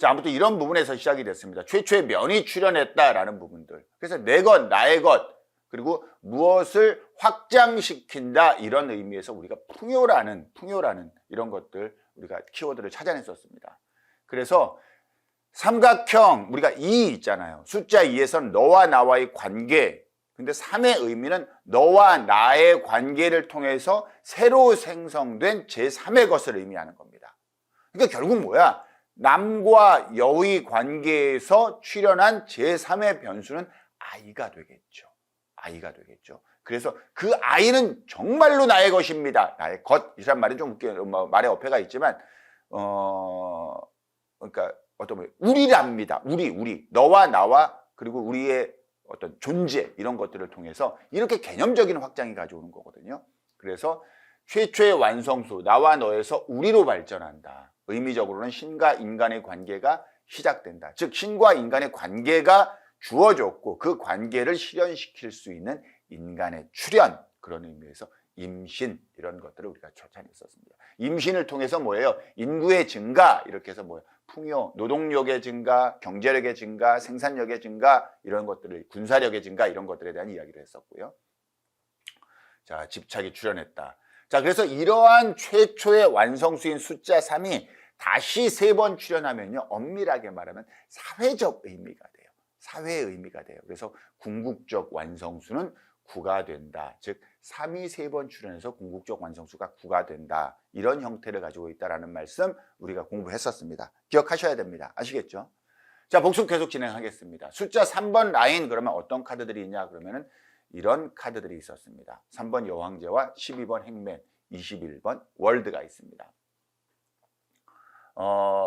자, 아무튼 이런 부분에서 시작이 됐습니다. 최초의 면이 출현했다라는 부분들. 그래서 내 것, 나의 것, 그리고 무엇을 확장시킨다 이런 의미에서 우리가 풍요라는 이런 것들 우리가 키워드를 찾아냈었습니다. 그래서 삼각형 우리가 2 있잖아요. 숫자 2에서는 너와 나와의 관계, 근데 3의 의미는 너와 나의 관계를 통해서 새로 생성된 제3의 것을 의미하는 겁니다. 그러니까 결국 뭐야? 남과 여의 관계에서 출현한 제3의 변수는 아이가 되겠죠. 아이가 되겠죠. 그래서 그 아이는 정말로 나의 것입니다. 나의 것이란 말이 좀 웃겨요. 말에 어폐가 있지만 그러니까 어떤 뭐 우리랍니다. 우리 너와 나와 그리고 우리의 어떤 존재 이런 것들을 통해서 이렇게 개념적인 확장이 가져오는 거거든요. 그래서 최초의 완성수 나와 너에서 우리로 발전한다. 의미적으로는 신과 인간의 관계가 시작된다. 즉 신과 인간의 관계가 주어졌고 그 관계를 실현시킬 수 있는 인간의 출현, 그런 의미에서 임신 이런 것들을 우리가 쫓아냈었습니다. 임신을 통해서 뭐예요? 인구의 증가 이렇게 해서 뭐예요? 풍요, 노동력의 증가, 경제력의 증가, 생산력의 증가 이런 것들을 군사력의 증가 이런 것들에 대한 이야기를 했었고요. 자, 집착이 출현했다. 자, 그래서 이러한 최초의 완성수인 숫자 3이 다시 3번 출현하면요. 엄밀하게 말하면 사회적 의미가 돼요. 사회의 의미가 돼요. 그래서 궁극적 완성수는 9가 된다. 즉 3이 3번 출현해서 궁극적 완성수가 9가 된다. 이런 형태를 가지고 있다는 말씀 우리가 공부했었습니다. 기억하셔야 됩니다. 아시겠죠? 자, 복습 계속 진행하겠습니다. 숫자 3번 라인 그러면 어떤 카드들이 있냐 그러면은 이런 카드들이 있었습니다. 3번 여왕제와 12번 행맨, 21번 월드가 있습니다.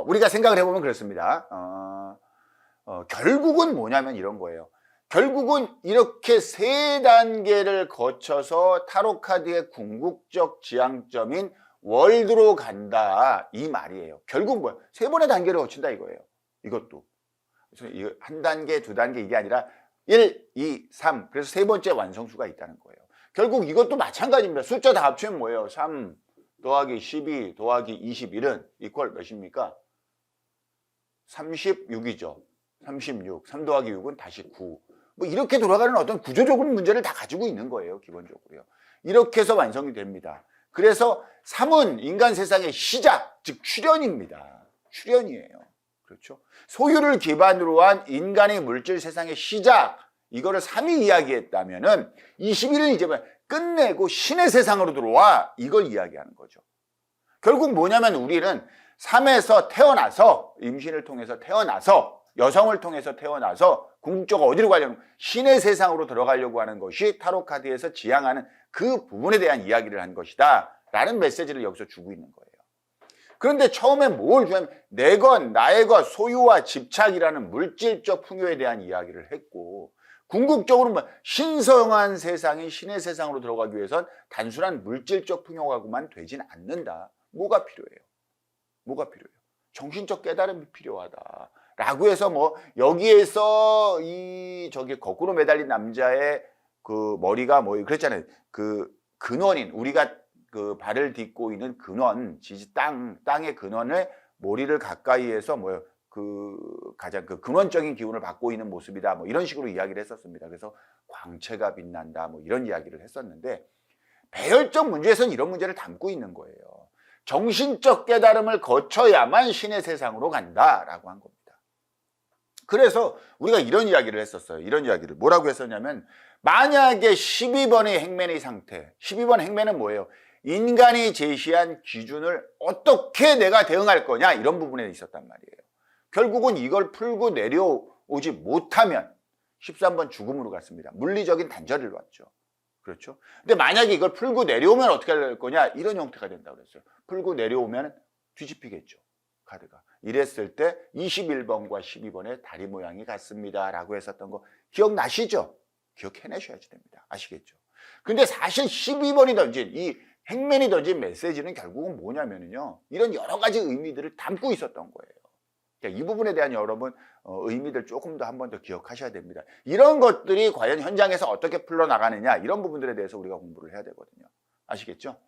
우리가 생각을 해보면 그렇습니다. 결국은 뭐냐면 이런 거예요. 결국은 이렇게 3단계를 거쳐서 타로 카드의 궁극적 지향점인 월드로 간다 이 말이에요. 결국 뭐야? 3번의 단계를 거친다 이거예요. 이것도. 그래서 한 단계, 두 단계 이게 아니라 1, 2, 3 그래서 3번째 완성수가 있다는 거예요. 결국 이것도 마찬가지입니다. 숫자 다 합치면 뭐예요? 3 더하기 12 더하기 21은 이퀄 몇입니까? 36이죠. 36. 3 더하기 6은 다시 9. 뭐 이렇게 돌아가는 어떤 구조적인 문제를 다 가지고 있는 거예요. 기본적으로요. 이렇게 해서 완성이 됩니다. 그래서 3은 인간 세상의 시작, 즉 출현입니다. 출현이에요. 그렇죠? 소유를 기반으로 한 인간의 물질 세상의 시작, 이거를 3이 이야기했다면은 21은 이제 끝내고 신의 세상으로 들어와 이걸 이야기하는 거죠. 결국 뭐냐면 우리는 3에서 태어나서 임신을 통해서 태어나서 여성을 통해서 태어나서 궁극적으로 어디로 가려면 신의 세상으로 들어가려고 하는 것이 타로 카드에서 지향하는 그 부분에 대한 이야기를 한 것이다 라는 메시지를 여기서 주고 있는 거예요. 그런데 처음에 뭘 주냐면 내 것, 나의 것, 소유와 집착이라는 물질적 풍요에 대한 이야기를 했고 궁극적으로 뭐 신성한 세상인 신의 세상으로 들어가기 위해선 단순한 물질적 풍요가만 되진 않는다. 뭐가 필요해요? 뭐가 필요해요? 정신적 깨달음이 필요하다. 라고 해서 뭐 여기에서 저기 거꾸로 매달린 남자의 그 머리가 뭐 그랬잖아요. 그 근원인 우리가 그 발을 딛고 있는 근원, 땅의 근원을 머리를 가까이에서 뭐요? 그 가장 그 근원적인 기운을 받고 있는 모습이다. 뭐 이런 식으로 이야기를 했었습니다. 그래서 광채가 빛난다. 뭐 이런 이야기를 했었는데 배열적 문제에서는 이런 문제를 담고 있는 거예요. 정신적 깨달음을 거쳐야만 신의 세상으로 간다라고 한 겁니다. 그래서 우리가 이런 이야기를 했었어요. 이런 이야기를 뭐라고 했었냐면 만약에 12번의 행맨의 상태, 12번 행맨은 뭐예요? 인간이 제시한 기준을 어떻게 내가 대응할 거냐 이런 부분에 있었단 말이에요. 결국은 이걸 풀고 내려오지 못하면 13번 죽음으로 갔습니다. 물리적인 단절을 왔죠. 그렇죠? 근데 만약에 이걸 풀고 내려오면 어떻게 할 거냐 이런 형태가 된다고 그랬어요. 풀고 내려오면 뒤집히겠죠. 카드가. 이랬을 때 21번과 12번의 다리 모양이 같습니다 라고 했었던 거 기억나시죠? 기억해내셔야지 됩니다. 아시겠죠? 근데 사실 12번이 던진 이 행맨이 던진 메시지는 결국은 뭐냐면요 이런 여러 가지 의미들을 담고 있었던 거예요. 이 부분에 대한 여러분 의미들 조금 더 한 번 더 기억하셔야 됩니다. 이런 것들이 과연 현장에서 어떻게 풀러나가느냐 이런 부분들에 대해서 우리가 공부를 해야 되거든요. 아시겠죠?